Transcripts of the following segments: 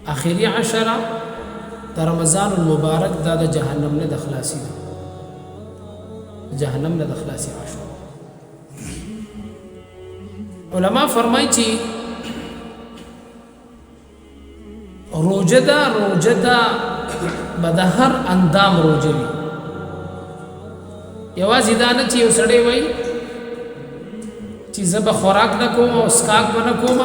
آخری عشره دا رمضان المبارک دا جهنم نه د خلاصي جهنم نه د خلاصي عشره علما فرمایي چې روجه دا به د هر اندام روجه وي یوازې دا نه چې یو سړی وایي چې زه به خوراک نه کوم او څښاک به نه کوم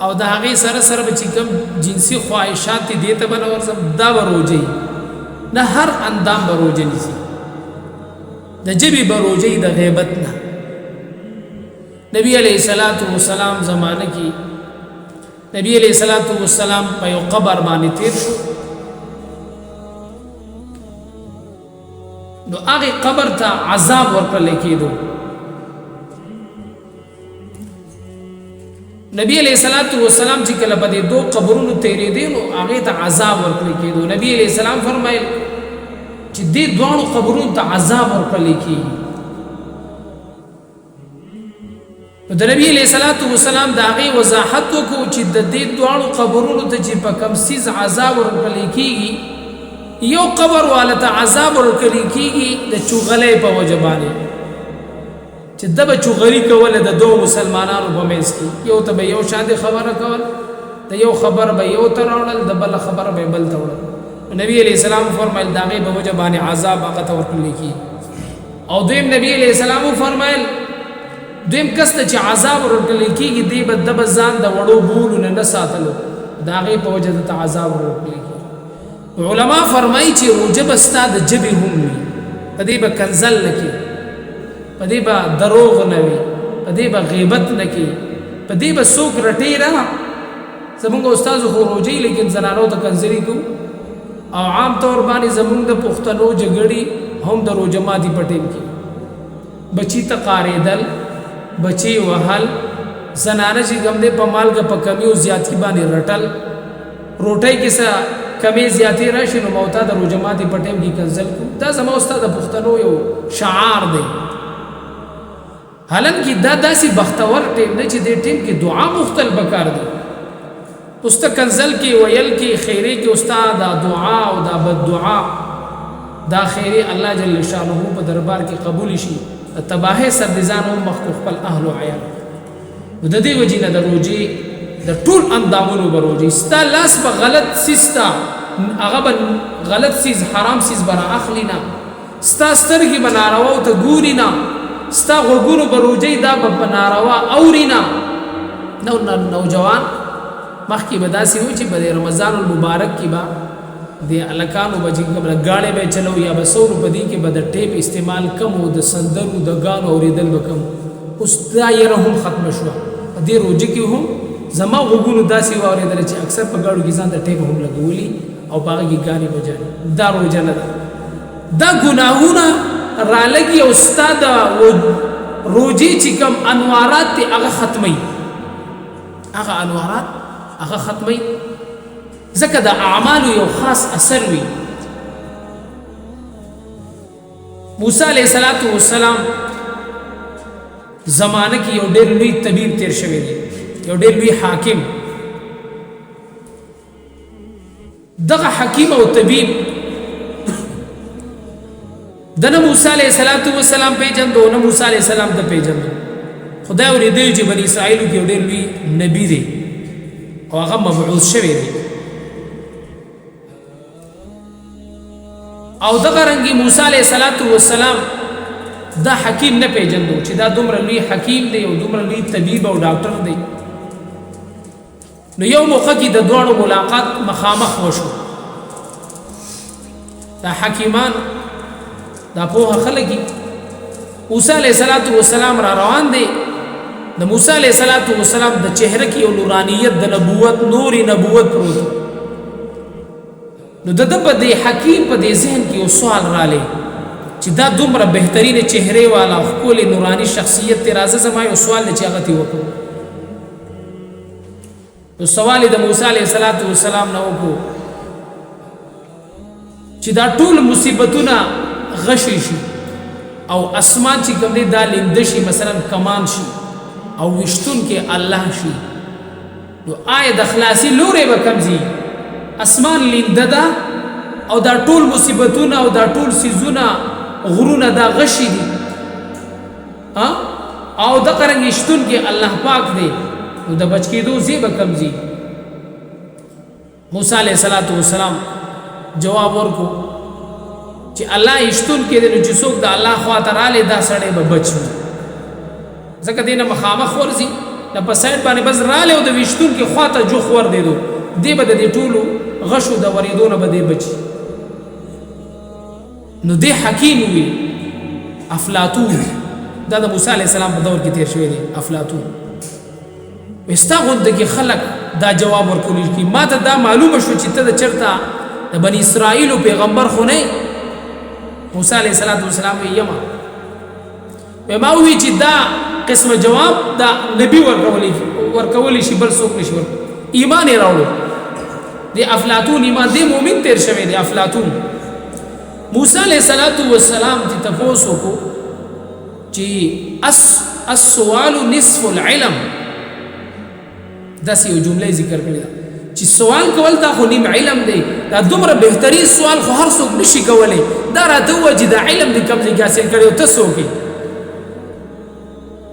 او د هغې سره سره به چې کوم جنسي خواهشات دي دې ته به نه ورځم دا به روجه وي نه هر اندام به روجه نیسي د ژبې به روجه وي د غیبت نه نبی علیہ السلام زمانه کې نبی علیہ السلام په یو قبر باندې تیر شو نو هغه قبر ته عذاب ورکړل کېدو نبی علیہ السلام چې کله په دې دوه قبرونو تیرې دي نو هغه ته عذاب ورکړل کېدو نبی علیہ السلام فرمایل چې دې دوه قبرونو ته عذاب ورکړل کېږي د نبی علیہ السلام دا غي وضاحت وکړو چې د دې دوه قبرونو ته چې په کم سیز عذاب ورکړل کېږي یو قبر والته عذاب ورکړل کېږي د چغلې په وجبانه چې دبه چغلي کوله د دوه مسلمانانو په منځ کې یو ته به یو شاده خبره کول د یو خبر به یو تر وړل د بل خبر به بل تر وړل نبی علیہ السلام فرمایل دا غي په وجبانه عذاب هغه ته ورکړل کېږي او دویم نبی علیہ السلام فرمایل دویم کس ته چې عذاب ورکړل کېږي دی به د ځان د وړو بولو نه ساتلو د هغې په وجه ته عذاب ورکړل کېږي علما فرمایي چې روژه به ستا د ژبې هم وي په دې به کنزل نه کوي په دې به دروغ نه وي په دې به غیبت نه کوي په دې به څوک رټې نه زمونږ استاد خو روژې لیکن زنانو ته کنزلي کوو او عام طور باندې زمونږ د پښتنو جګړې هم د روژه ماتي په ټیم کې بچی ته قارېدل بچی وهل زنانه چې کوم دې په مالګه په کمی او زیاتی باندې رټل روټۍ کې څه کمی زیاتی راشي نو موتا د روژه ماتي په ټیم کې کنزل کو دا زما استاد د پښتنو یو شعار دی حالانکه دا داسې بختور ټیم نه چې دې ټیم کې دعا مختل بکار دی استاد کنزل کې ویل کې خیره کې استاد دا دعا او دا بد دعا دا خیره الله جل شانه په دربار کې قبول شي تباہی سردزان هم مخکو خپل اهل و عیال د دې وجې نه د روژې د ټول اندامونو به روژې ستا لاس به غلط سیز ته هغه به غلط سیز حرام سیز به رااخلي نه ستا سترګې به نارواو ته ګوري نه ستا غوږونو به روژې دا به په ناروا اوري نه نوجوان مخکې به داسې و چې به د رمضان المبارک کې به د الکانو به چې کومه ګاړې به چلو یا به سورو په دې کې به د ټیپ استعمال کم او د سندرو د غانو اوریدل به کم اوس دا یې هم ختم شو په دې روژه کې هم زما غوږونو داسې واورېدل چې اکثر په ګاړو کې ځان د ټیپ هم لګولي او په هغه کې غانې بجاني دا روژه نه ده دا ګناهونه رالګي او استاد روژې چې کوم انوارات دي هغه ختمي هغه انوارات هغه ختمي ځکه د اعمالو یو خاص اثر وي موسی علیہ السلام زمانه کې یو ډېر لوی طبيب تیر شوی دی یو ډېر لوی حاکم دغه حکیم او طبيب دنه موسی علیہ السلام پیژندو نه موسی علیہ السلام د پیژندو خدای ورېدل چې بنی اسرائیل کې یو ډېر لوی نبی دی او هغه مبعوث شوی دی او دغه رنګي موسی علیہ السلام دا حکیم نه پیژندو چې دا دومره لوی حکیم دی او دومره لوی طبيب او ډاکټر دی نو یو موقع کې د دوه ملاقات مخامخ وشو دا حکیمان دا په خلګي موسی علیہ السلام را روان دی د موسی علیہ السلام د چهره کې یو نورانیت د نبوت نوري نبوت پروت نو د په دې حکیم په دې ذهن کې یو سوال رالی چې دا دومره بهترین چهره والا خپل نورانی شخصیت ته راځه زما یو سوال چې هغه تی وکړو نو سوال د موسی علیہ السلام نه وکړو چې دا ټول مصیبتونه غشي شي او اسمان چې کوم دي دا لیندشي مثلا کمان شي او وشتون کې الله شي نو آیا د خلاصي لوري به کمزي اسمان لینده ده او دا ټول مصیبتونه او دا ټول سیزونه غرونه دا غشي دي او د قرنګ شتون کې الله پاک دی نو د بچ کېدو زی به کمزي موسی علیہ السلام جواب ورکو چې الله شتون کې د چې څوک د الله خواته رااله دا سړی به بچو ځکه دینه مخامخ ورزي د په سایډ باندې بس رااله او د وشتون کې خواته جو خور دی دو دی به د ټولو غشو د وریدونه به دی بچي نو دی حکیم وی افلاطون دا د موسی علیہ السلام په دور کې تیر شوی دی افلاطون واستغند کې خلق دا جواب ورکول کی ما ته دا معلومه شو چې ته د چرته د بنی اسرائیل پیغمبر خو نه موسی علیہ السلام یما ما وی چې دا قسم جواب دا نبی ورکول شي بل څوک نشي ورکول ایمان یې راوړو دی افلاطون ایمان دی مؤمن تیر شوی دی افلاطون موسی علیہ السلام ته تاسو کو چې السؤال نصف العلم دا سی جمله ذکر کړی چې سوال کول دا خو نیم علم دی دا دومره بهترین سوال خو هر څوک نشي کولای دا راته وجه دا علم د کوم ځای حاصل کړي او تاسو کې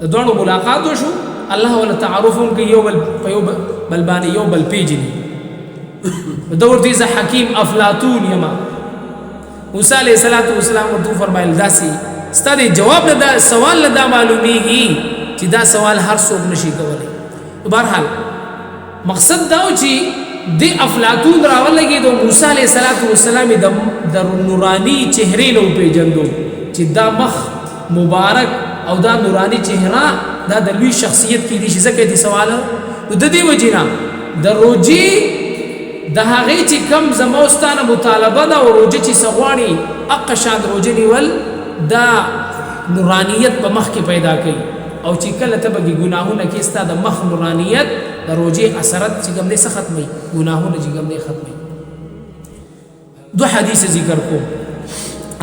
د دوه ملاقات وشو الله ولا تعارفهم کې یو بل باندې یو بل پیجني دور دې حکیم افلاطون یما موسی علیہ السلام ورته فرمایل داسي ستاسو جواب دا سوال دا معلومیږي چې دا سوال هر څوک نشي کولای بهرحال مقصد دا و چې د افلاطون راولګي د موسی علیہ السلام د نورانی چهره نو پیجندو چې دا مخ مبارک او دا نورانی چهره دا د لوی شخصیت کې دي چې ځکه دې سوال د دې وجینا د روجي د هغه چې کم زموستانه مطالبه دا او روجي چې سغواړي اقشاد روجي نیول دا نورانیت په مخ کې پیدا کړي او چې کله ته به ګناهونه کې ستاسو د مخ نورانیت د روجي اثرات چې کوم دې ختمي ګناهونه چې کوم دې ختمي دو حدیث ذکر کو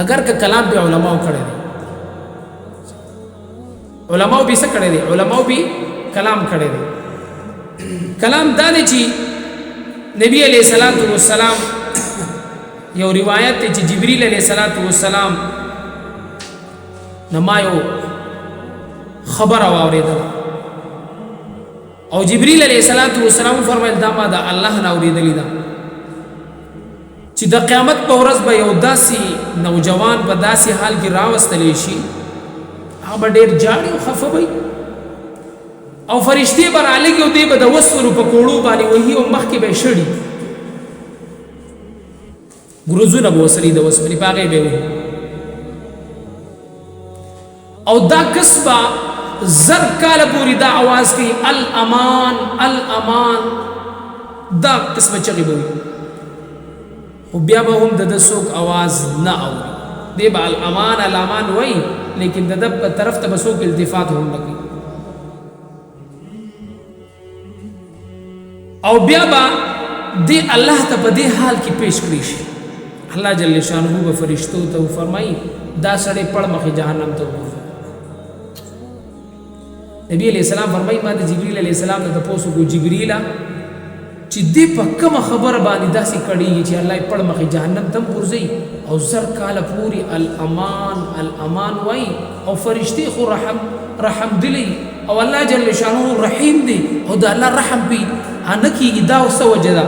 اگر که کلام به علماء کړي علماء به څه کړي علماء به کلام کړي کلام دا دی چې نبی علیہ السلام یو روایت ته چې جبرئیل علیہ السلام نمایو خبر اوریدل او جبرئیل علیہ السلام فرمایل دا ما دا الله نه اوریدلی دا چې د قیامت په ورځ به یو داسي نوجوان په داسي حال کې راوستل شي هغه ډېر جاړي او خفه وي او فرشتي بر علی کې دوی به د وسلو په کوړو باندې وਹੀ او مخ کې به شړي ګروزونه به وسري د وسمري پاګې به وي او دا کسبه زر کال پوری دا आवाज کی الامان الامان دا کسبه چغي به او بیا به هم د سوق आवाज نه اوري دی به الامان الامان وای لیکن د په طرف ته بسوق التفات هم لګي او بیا با دی الله ته په دې حال کې پیش کړی شي الله جل شانه به فرشتو ته فرمایي دا سړی پړ مخه جهنم ته وځي نبی علیہ السلام فرمایي ما د جبرئیل علیہ السلام ته پوسو کو جبرئیل چې دې په کومه خبر باندې داسې کړي چې الله پړ مخه جهنم ته ورځي او زر کال پوری الامان الامان وای او فرشتي خو رحم دلی او الله جل شانه رحیم دی او دا الله رحم بي انکی دا وسو وجدا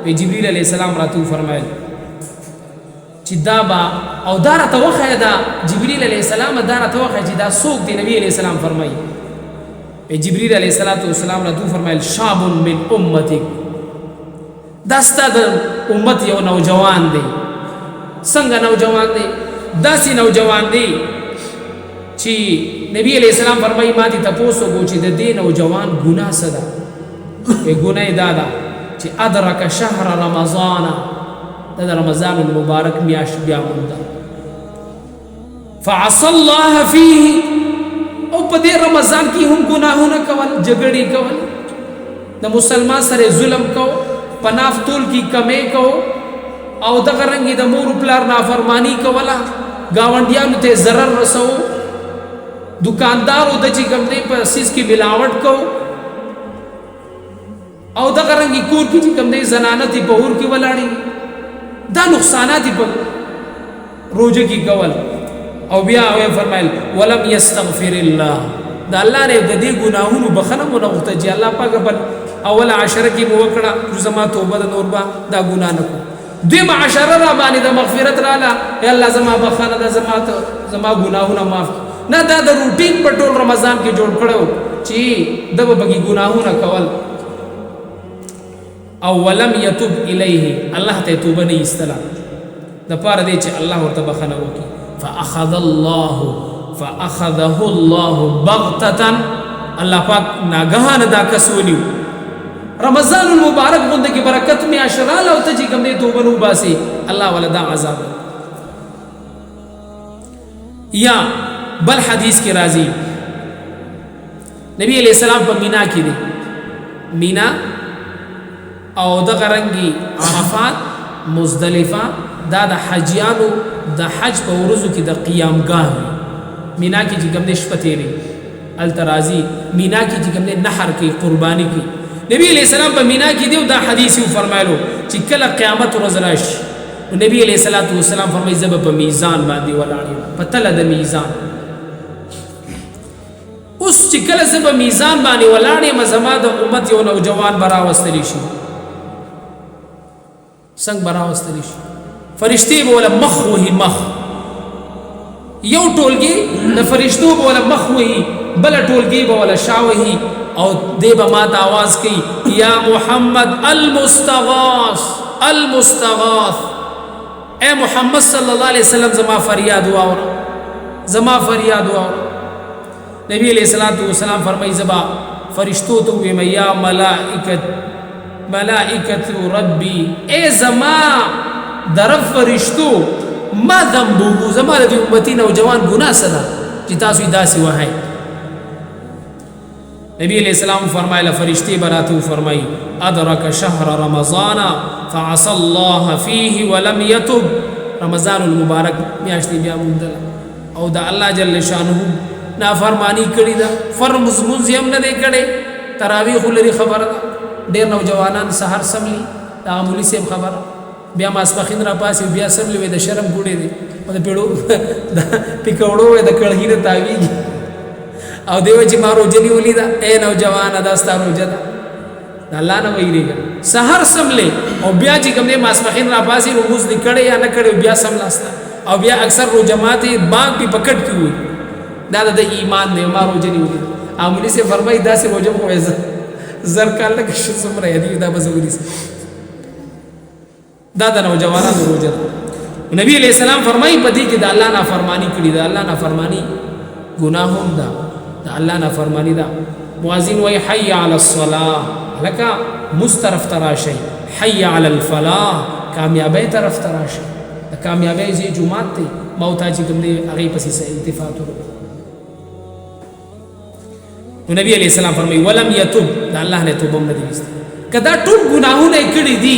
په جبرئیل علیہ السلام راتو فرمایل چې دا با او دار توخه دا جبرئیل علیہ السلام دار توخه چې دا سوق دی نبی علیہ السلام فرمایي په جبرئیل علیہ السلام راتو فرمایل شاب من امتک دا ستاد امت یو نوجوان دی څنګه نوجوان دی داسې نوجوان دی چې نبی علیہ السلام فرمایي ما دي تاسو کو چې د دې نوجوان ګناه صدا په ګناه دادا چې ادرک شهر رمضان د رمضان المبارک میاشت بیا مونږ فعصى الله فيه او په دې رمضان کې هم ګناهونه کول جګړې کول د مسلمان سره ظلم کو پناف تول کی کمې کو او د غرنګي د مور پلار نافرمانی کولا گاونډیانو ته ضرر رسو دکاندارو د چې ګمدې په اساس کې ملاوټ کو او دغه رنګي کور کې چې کوم دی زنانه دي په اور کې ولاړې دا نقصانات په روزه کې کول. او بیا یې فرمایل ولم یستغفر الله دا الله نه د دې ګناهونو بخنه مونږ غوښته چې الله پاک په اول عشره کې مو وکړه زما توبه د نور با دا ګناه نه کو دیم عشره را باندې د مغفرت رااله یا الله زما بخنه د زما ګناهونه معاف نه دا د روټین په ټول رمضان کې جوړ کړو چې دغه بګي ګناهونه کول. او ولم يتوب الیه الله ته توبه نه استلا د پاره دی چې الله ورته بخنه وکي. فاخذه الله بغتة الله پاک ناګهانه دا کسونیو رمضان المبارک غونډه کې برکت می اشرال او ته چې کوم دې توبه نو باسي الله ولدا عذاب. یا بل حدیث کې راځي نبی علیہ السلام په مینا کې دی مینا او د غرنګي عرفات مزدلفه دا د حجیانو د حج په ورځو کې د قیامګاه مینا کې چې کوم دې شپه تیری الترازی مینا کې چې کوم دې نحر کې قربانی کې نبی علیہ السلام په مینا کې دی دا حدیث یې فرمایلو چې کله قیامت ورځ راشي نبی علیہ الصلوۃ والسلام فرمایي زب په میزان باندې ولاړ په تل د میزان اوس چې کله زب میزان باندې ولاړ مزما د امت یو نوجوان براوستلی شي څنګه براوستلی شي فرشتي بوله مخ وهي مخ یو ټولګي د فرشتو بوله مخ وهي بل ټولګي بوله شاوهي او دیبا مات آواز کی یا محمد المستغاث المستغاث اے محمد صلی اللہ علیہ وسلم زما فریاد واورا زما فریاد واورا. نبی علیہ السلام فرمائی زبا فرشتو تو یا ملائکت ربی اے زما درف فرشتو ما ذنبو زما دی امتی نوجوان گناہ صدا چی تاسوی داسی وحای. نبی علیہ السلام فرمائے فرشتے براتو فرمائی ادرک شہر رمضان فعصى الله فيه ولم يتب رمضان المبارک میاشتې بیا مونږ او دا الله جل شانه نافرمانی کړی دا فرض منځ هم نه دی کړی تراویح لري خبره ډېر نوجوانان سحر سملی دا معمولی سیم خبره بیا ماسپخین را پاسې بیا سملی وې د شرم ګوډې دی په پیړو پکوړو وې د کړهی نه تاویږي او دیو چې ما روزه نیولې ده اے نوجوان دا ستاره روزه ده الله نه ویریږي سحر سملې او بیا چې کوم دې ماسپخین را پاسې روز نکړې یا نه کړې بیا سملاسته او بیا اکثر رو جماعت باغ په پکټ کې وي دا د ایمان نه ما روزه نیولې عاملی سے فرمایي دا سه روزه کوې زر کال لکه شسمره دی دا بزوري دا د نوجوانانو روزه نبی علیہ السلام فرمایي پدې کې د الله نافرمانی کړې ده الله نافرمانی گناہوں دا اللہ نا فرمانی دا. مؤذن وی حی علی الصلاة لکا مسترف تراشی حی علی الفلاح کامیابی طرف تراشی کامیابی زی جماعت تی موتا چی کم دے اغی پسی سا التفات رو. نبی علیہ السلام فرمائی ولم یتوب دا اللہ نے توبم ندی بیستا کدا ټول گناہوں نے کڑی دی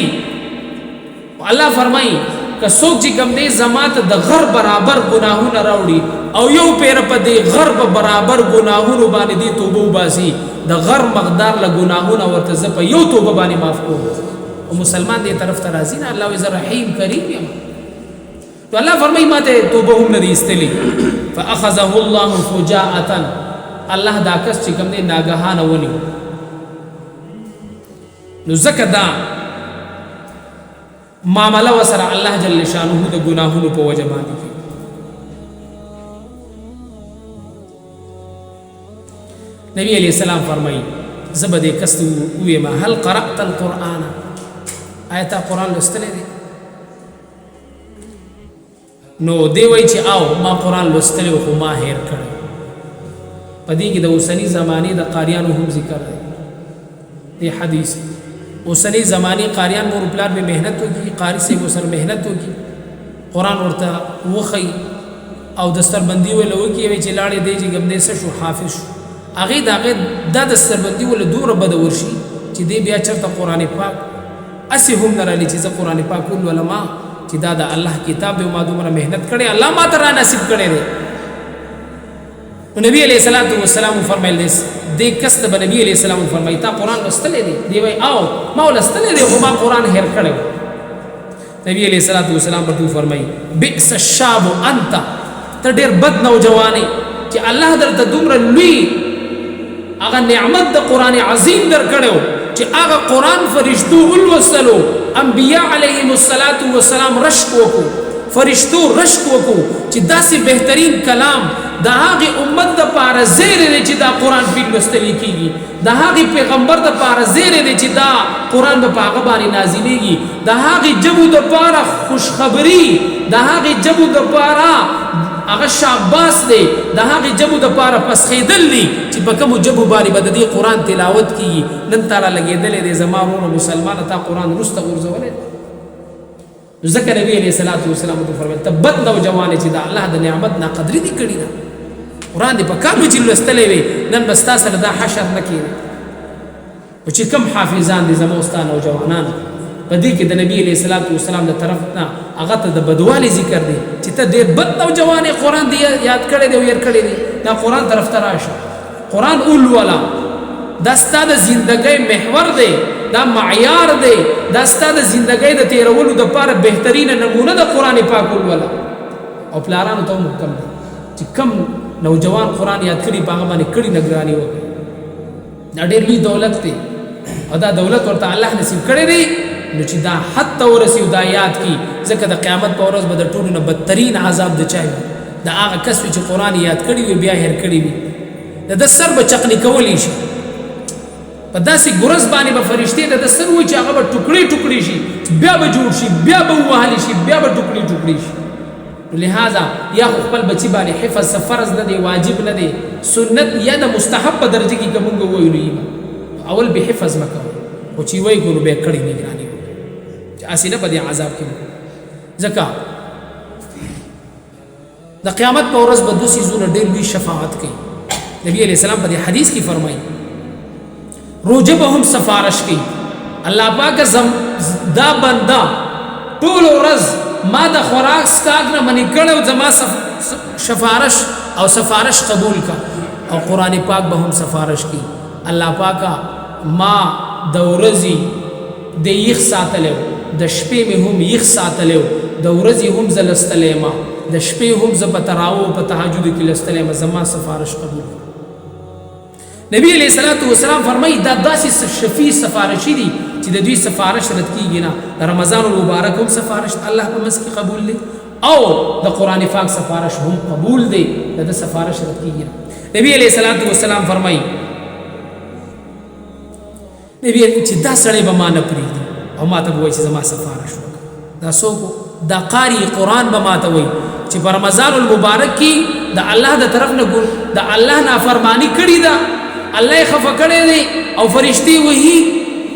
اللہ فرمائی که څوک چې کوم دی زما ته د غر برابر ګناهونه راوړي او یو پیر په دې غر برابر ګناهونو باندې دی توبه وباسي د غر مقدار له ګناهونه ورته زه په یو توبه باندې معاف کوم او مسلمان دې طرف ته راځي نه الله عز رحیم کریم یم تو الله فرمایي ماته توبه هم نه استلی فاخذه الله فجاءه الله دا کس چې کوم دی ناګهانه ونی نو زکه دا معاملہ وسر اللہ جل شانہ د گناہونو په وجه باندې نبی علیہ السلام فرمائی زبد کستو وی ما هل قرأت القرآن آیت قرآن لستلې دي نو دی وای چې او ما قرآن لستلې خو ما هیر کړ پدې کې د اوسنی زمانه د قاریانو هم ذکر دی دی حدیث اوسنی زمانی قاریان مور پلار به محنت وکي قاری سے وہ سر محنت وکي قرآن ورته وخی او دستربندی ول وکي وی چې لاړې دی چې ګم دې شو حافظ اغه داغه د دستربندی ول دور بد ورشي چې دی بیا چرته قرآن پاک اسی هم نرالی چې قرآن پاک ول علماء چې دا د الله کتاب به ما دومره محنت کړي الله ما ترا نصیب کړي دی نبی علیہ الصلوۃ والسلام فرمایل دې کس ته نبی علیہ السلام فرمایي تا قرآن لوستلی دی دی وایي او ما لوستلی دی خو ما قرآن هېر کړی نبی علیہ السلام ورته فرمایي بئس الشاب انت ته ډېر بد نوجوانې چې الله درته دومره لوی هغه نعمت د قرآن عظیم درکړی چې هغه قرآن فرشتو ولوستلو انبیاء علیهم السلام رشک وکړو فرشتو رشک وکړو چې داسې بهترین کلام د هغې امت دپاره زیری دی چې دا قرآن پې لوستلی کېږي د هغې پیغمبر دپاره زیری دی چې دا قرآن به په هغه باندې نازلېږي د هغې ژبو دپاره خوشخبري د هغې ژبو دپاره هغه شاباس دی د هغې ژبو دپاره پسخېدل دي چې په کومو ژبو باندې به د دې قرآن تلاوت کېږي نن تاله لګېدلی دی زما ورونه مسلمانه تا قرآن وروسته غورځولی ځکه نبی علیه السلام ورته فرمیل ته بد نوجوانې چې د الله د نعمت ناقدري دې کړې ده قرآن دې په کار وي چې لوستلی وي نن به ستا سره دا حشر نه کېږي خو چې کوم حافظان دي زما ستا نوجوانان په دې کې د نبی علیه السلام د طرف نه هغه ته د بدوالي ذکر دی چې ته ډېر بد نوجوانې قرآن دې یاد کړی دی او هېر کړی دی دا قرآن طرف ته راشه قرآن ولوله دا ستا د زندګۍ محور دی دا معیار دی دا ستا د زندګۍ د تیرولو دپاره بهترینه نمونه د قرآن پاک ولوله او پلارانو ته هم حکم دی چې کم نوجوان قرآن یاد کړي په هغه باندې کړي نګراني وکړي دا ډېر لوی دولت دی او دا دولت ورته الله نصیب کړی دی نو چې دا حد ته ورسي او دا یاد کړي ځکه د قیامت په ورځ به د ټولو نه بدترین عذاب د چا وي د هغه کس وي چې قرآن یاد کړي وي بیا هېر کړي وي د سر به چقني کولی شي په داسې ګرز باندې به فرشتې د سر وي چې هغه به ټوکړې ټوکړې شي بیا به جوړ شي بیا به ووهلی شي بیا به ټوکړې ټوکړې شي لہذا یا خو خپل بچی باندې حفظ فرض نه دی واجب نه دی سنت یا د مستحب په درجه کې که مونږ وویلو اول به حفظ مه کوئ خو چې وایي کړو بیا کړی نګراني وکړئ چې هسې نه په دې عذاب کې ځکه د قیامت په ورځ به دوه څیزونه ډېر لوی شفاعت کوي نبی علیہ السلام په دې حدیث کې فرمایي روجه به هم سفارش کوي الله پاک دا بنده ټول ورځ ما د خوراک سکاک نه منې کړی زما شفارش او سفارش قبول کا او قرآن پاک به هم سفارش کوي الله پاکه ما د ورځې د یخ ساتلی د شپې مې هم یخ ساتلی د ورځې هم زه لستلی یم د شپې هم زه په تراو په تهجد کې لستلی یم زما سفارش قبول نبی علیہ السلام فرمایي دا داسې شفیع سفارشي دي چې د دوی سفارش رد کېږي نه رمضان المبارک هم سفارش الله په منځ کې قبول دی او د قرآن پاک سفارش هم قبول دی د ده سفارش رد کېږي نه نبی علیہ السلام فرمایي نبی چې دا سړی به ما نه پرېږدي او ما ته به وایي چې زما سفارش وکړه دا څوک دا قاری قرآن به ما ته وایي چې په رمضان المبارک کې د الله د طرف نه د الله نافرمانی کړې ده الله یې خفه کړی دی او فرشتې وهي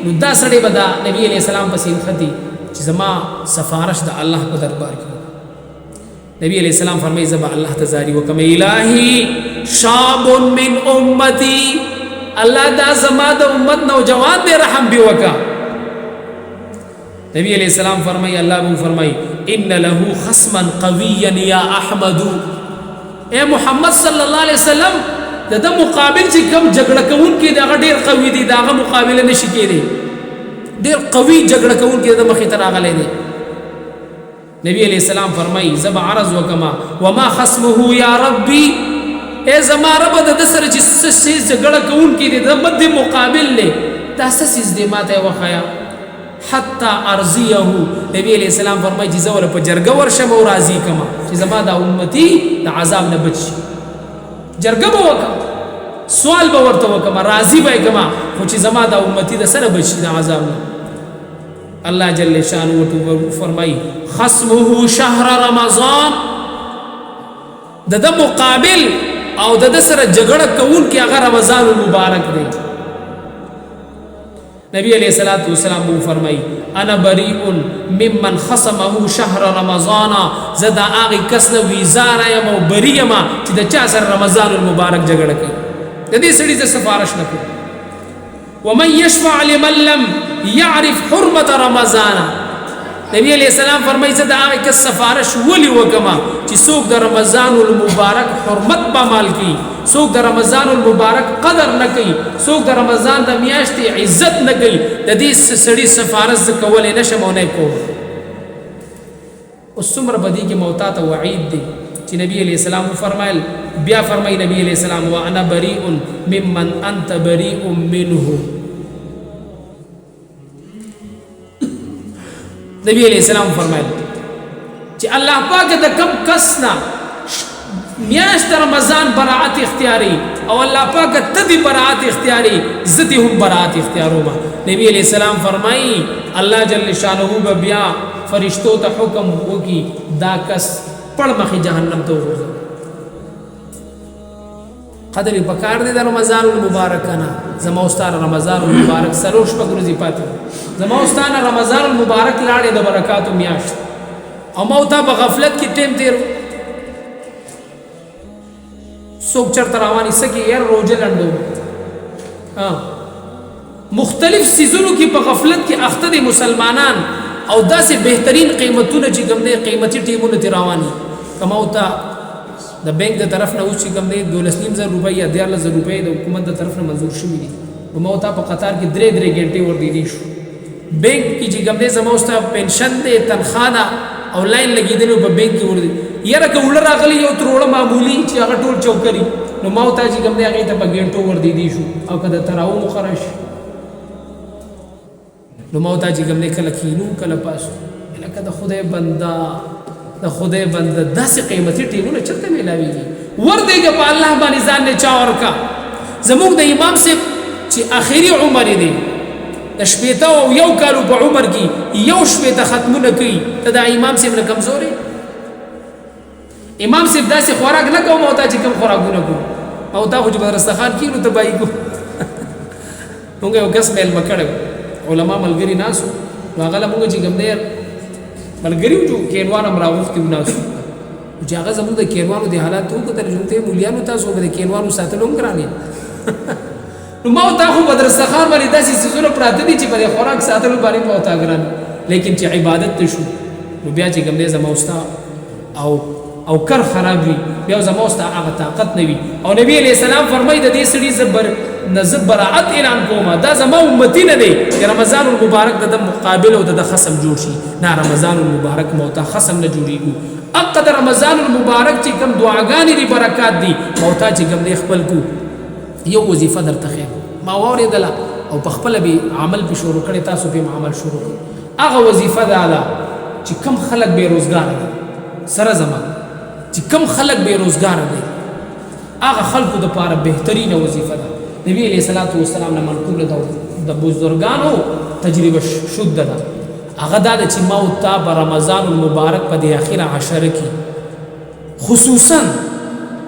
نو دا سړی به دا نبی علیہ السلام پسې نښتي چې زما سفارش د الله په دربار کې نبی علیہ السلام فرمایي زه به الله ته زاري وکړم الهي شاب من امتي الله دا زما د امت نوجوان دی رحم به وکړه نبی علیہ السلام فرمایي الله به فرمایي ان له خصما قويا يا احمد اے محمد صلی الله علیه وسلم د مقابل چې کوم جګړه کوونکی دی هغه ډېر قوي دی د هغه مقابله نشي کېدی ډېر قوي جګړه کوونکی د مخې ته راغلی دی نبی علیہ السلام فرمایي زه به عرض وکړم وما خصمه یا ربي اے زما رب د ده سره چې څه جګړه کوونکی دی د مد مقابل دی دا څه څیز دی ما ته یې وښیه حتی ارضیه نبی علیہ السلام فرمایي چې زه ورله په جرګه ورشم او راضي کړم چې زما دا امتي د عذاب نه بچ شي جرګه به وکړم سوال به ورته وکړم راضي به یې کړم خو چې زما دا امتي د سره بچ شي د عذاب نه الله جل شانه ورته فرمایي خصمه شهر رمضان د ده مقابل او د ده سره جګړه کوونکی هغه رمضان المبارک دی نبی علیہ السلام بو فرمائی انا بریء ممن خصمه شهر رمضان زدا آغی کسنا ویزار یم او بری یم چې د چا سره رمضان المبارک جګړه کوي د دې سړي ز سفارش نه کوي ومن يشفع لمن لم يعرف حرمه رمضان نبی علیہ السلام فرمایي زه د هغه کس سفارش ولي وکما چې څوک د رمضان المبارک حرمت په مال کی، څوک د رمضان المبارک قدر نه کوي، څوک د رمضان د میاشتې عزت نه کوي، د دې سړي سفارش زه کولی نشم او نه کوم. اوس څومره بدی کې موتا ته وعید دی چې نبی علیہ السلام فرمایل، بیا فرمایي نبی علیہ السلام وانا بریء ممن انت بریء منه. نبی علیہ السلام فرمایل چې الله پاک د کم کس نه میاشت رمضان براعت اختیاری او الله پاک تدی براعت اختیاری زدی هم براعت اختیاروما. نبی علیہ السلام فرمایي الله جل شانه بیا فرشتو ته حکم وکي دا کس پړ مخې جهنم ته وغورځوي. قدر پکار دی د رمضان المبارک نه. زما استاد رمضان المبارک سلور شپږ ورځې پاتې، زما استاد رمضان المبارک لاړې د برکاتو میاشت او موتا په غفلت کې ټیم تیر څوک چرته رواني سکی یار روزه لنډو مختلف سیزونو کې په غفلت کې اخته دي مسلمانان او داسې بهترین قیمتونه چې کوم دي قیمتي ټیمونه تی رواني کماوتا د بانک د طرف نه اوس چې کوم دی 12,000 روپۍ یا 13,000 روپۍ د حکومت د طرف نه منظور شوي دي. نو ما ورته په قطار کې 3 غنټې وردیدي شو. بانک کې چې کوم دی زما اوس ته پنشن دی تنخواه ده او لاین لګېدلی په بانک کې وردي یاره که وړه راغلی یو تروړه معمولي چې هغه ټول چوکري نو ما ورته چې کوم دی هغې ته په غنټو وردیدي شو او که د تراو مقرره شي نو ما ورته چې کوم دی کله کینو کله پاسو لکه د خدای بنده د خدای بنده داسې قیمتي ټیمونه چرته میلاویږي وردېږه په الله باندې ځان نه چا ورکا. زموږ د امام صاحب چې آخري عمر دی د شپېته او یو کالو په عمر کې یو شپېته ختمونه کوي ته د امام صاحب نه کمزورې. امام صاحب داسې خوراک نه کوم او تا چې کوم خوراکونه کوم او تا خو چې به رستخان کېنو ته بایي کو مونږ یو کس میلمه کړی علما ملګري ناسو نو هغه له مونږ چې کوم دی ملګری وو کینوان هم راغوښتي وناسو چې هغه زموږ د کینوانو د حالات وکتل چې ته مولیانو تاسو به د کینوانو ساتلو هم ګران یې نو ما ورته خو به درستخوان باندې داسې څیزونه پراته دي چې به د خوراک ساتلو باندې ما ورته ګران لیکن چې عبادت ته شو نو بیا چې کوم دی زما استا او کر خراب وي بیا زما استا هغه طاقت نه وي. او نبی علیہ السلام فرمایي د دې سړي زه براعت اعلان کوم دا زما امتی نه دی چې رمضان المبارک د مقابل او د خصم جوړ شي نه رمضان المبارک موتا خصم نه جوړیږي. اقد رمضان المبارک چې کوم دعاګانې دي برکات دي موتا چې کوم دی خپل کو یو وظیفه درته خیر ما واورېدله او په خپله به عمل پې شروع کړی تاسو پې عمل شروع کړئ. هغه وظیفه دا ده چې کم خلک بېروزګاره دي سره زما چې کم خلک بېروزګاره دي هغه خلکو دپاره بهترینه وظیفه ده. نبی علیہ الصلوۃ والسلام نه منقول ده د بزرګانو تجربه شد ده هغه دا چې ما او تا په رمضان المبارک په د اخره عشره کې خصوصا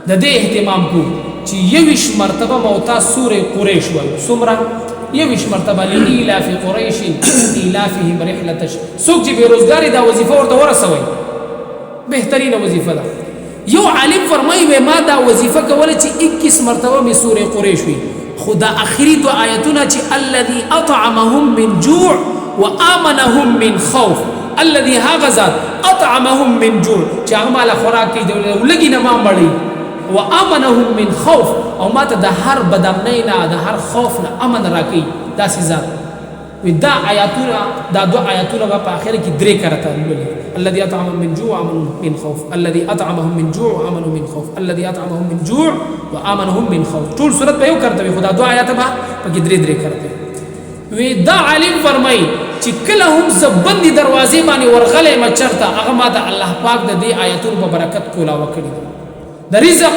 د دې اهتمام کو چې یوش مرتبه موتا سوره قریش وایو څومره یوش مرتبه لإلاف قریش إلافهم رحلة څوک چې بېروزګاري دا وظیفه ورته ورسوي بهترینه وظیفه ده. یو عالم فرمایي ما دا وظیفه کوله چې 21 مرتبه مې سوره قریش وي خدا اخري دو آیتونه چې الذي اطعمهم من جوع وآمنهم من خوف الذي هغه ذات اطعمهم من جوع چې هغه مال خوراک کوي لګي نه ما مړی وآمنهم من خوف او ماته د هر بدامنۍ نه د هر خوف نه امن راکوي داسې ذات وي. دا آیاتونه دا دو آیاتونه به په آخر کې درې کرته لولي الذي اطعمهم من جوع وآمنهم من خوف الذي اطعمهم من جوع وآمنهم من خوف الذي اطعمهم من جوع وآمنهم من خوف ټول صورت به یو کرته وي خدا دو آیات به پکې درې کرته وي. دا عالم فرمایي چې کله هم زبندي دروازې باندې ورغلی مچرته هغه ماته الله پاک د دې آیاتونو په برکت کولاوه کړي د رزق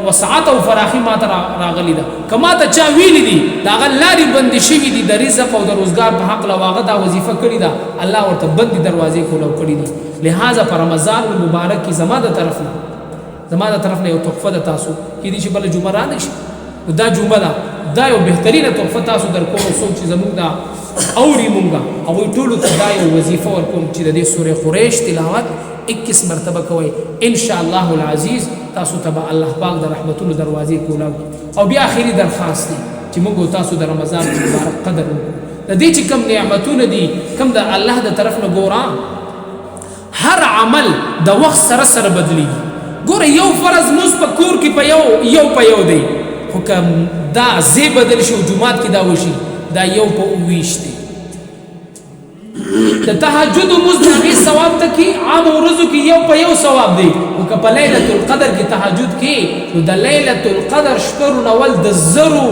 وسعت او فراخي ماته راغلی ده کما ته چا ویلی دي دا غلاري بندي شوی دي د رزق او د روزګار په حق لواغه دا وظیفه کړی ده الله ورته بندي دروازې کولاو کړي دي. لہذا پر رمضان المبارک کی زما د طرف نه یو تحفه ده تاسو کې دي چې بل جمعه را نشي دا جمعه ده دا یو بهترینه تحفه تاسو در کوم څوک چې زموږ دا اوري مونږه او ټولو ته دا یو وظیفه ورکوم چې د دې سورې قریش تلاوت 21 مرتبه کوئ ان شاء الله العزیز تاسو ته الله پاک د رحمتونو دروازې کولاو. او بیا اخري درخواست دی چې موږ تاسو د رمضان مبارک قدر وکړو د دې چې کوم نعمتونه دي کوم د الله د طرف نه ګورا هر عمل د وخت سره سره بدلیږي ګوره یو فرض موږ په کور کې په یو دی خو کوم دا زی بدل شي جمعات کې دا وشي دا یو په 20 دی د تهجد موږ د هغې ثواب ته کې عام ورځو کې یو په یو ثواب دی او که په لیلة القدر کې تهجد کې نو د لیلة القدر شپږ نول د زرو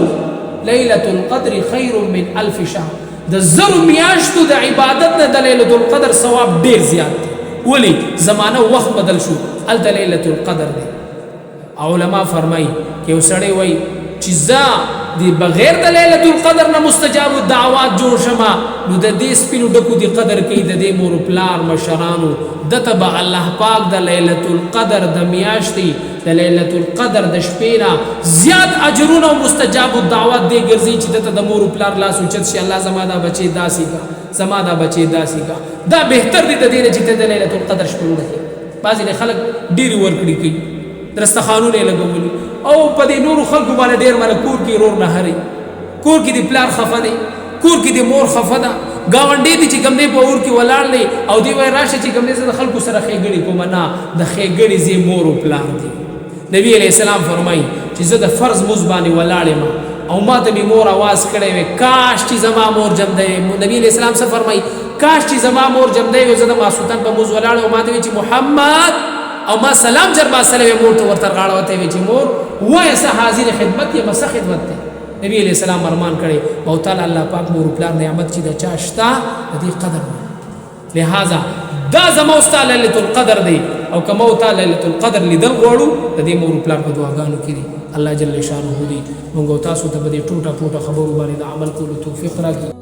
لیلة القدر خیر من 1000 شهر د زرو میاشتو د عبادت نه د لیلة القدر ثواب ډیر زیات دی ولی زمانه وخت بدل شو هلته لیلة القدر دی علما فرمایي که یو سړی وایي چې زه دی بغیر د لیلة القدر نه مستجاب الدعوات جوړ شمه نو د دې سپینو ډکو دی قدر کوي د دې مور پلار مشرانو دته به الله پاک د لیلة القدر د میاشتې د لیلة القدر د شپې نه زیات اجرونه او مستجاب الدعوات دی ګرځي چې دته د مور پلار لاس اوچت شي الله زما دا بچی داسې کا زما دا بچی داسې کا دا بهتر دی د دې نه چې ته د لیلة القدر شپه وکړې بعضې خلک ډېرې ورکړي کوي درستخانونه یې لګولي او په دې نورو خلکو باندې ډېر ماله کور کې رور نه هري کور کې د پلار خفه دی کور کې د مور خفه ده ګاونډی دی چې کوم دی په اور کې ولاړ دی او دی وایي راشه چې کوم دی زه د خلکو سره ښېګڼې کوم نه د ښېګڼې زی مور او پلار دی نبی علیه السلام فرمایي چې زه د فرض مونځ باندې ولاړ یم او ما ته مې مور آواز کړی وی کاش چې زما مور جمدی نبی علیه السلام څه فرمایي کاش چې زما مور جمدی وي زه د ماسخوتن په مونځ ولاړ او ما ته وی چې محمد او ما سلام جر باسلی مور ته ورته غاړه وتی وی چې مور وایه څه حاضر خدمت یم څه خدمت دی نبی علیہ السلام ارمان کړي او تعالی الله پاک مور پلار نعمت چې د چا شته د دې قدر لہذا دا زما استاد لیلۃ القدر دی او کما تعالی لیلۃ القدر لیدل غواړو د دې مور پلار په دعاګانو کې دی الله جل شانه دی موږ تاسو ته په دې ټوټه ټوټه خبرو باندې د عمل کولو توفیق راکړي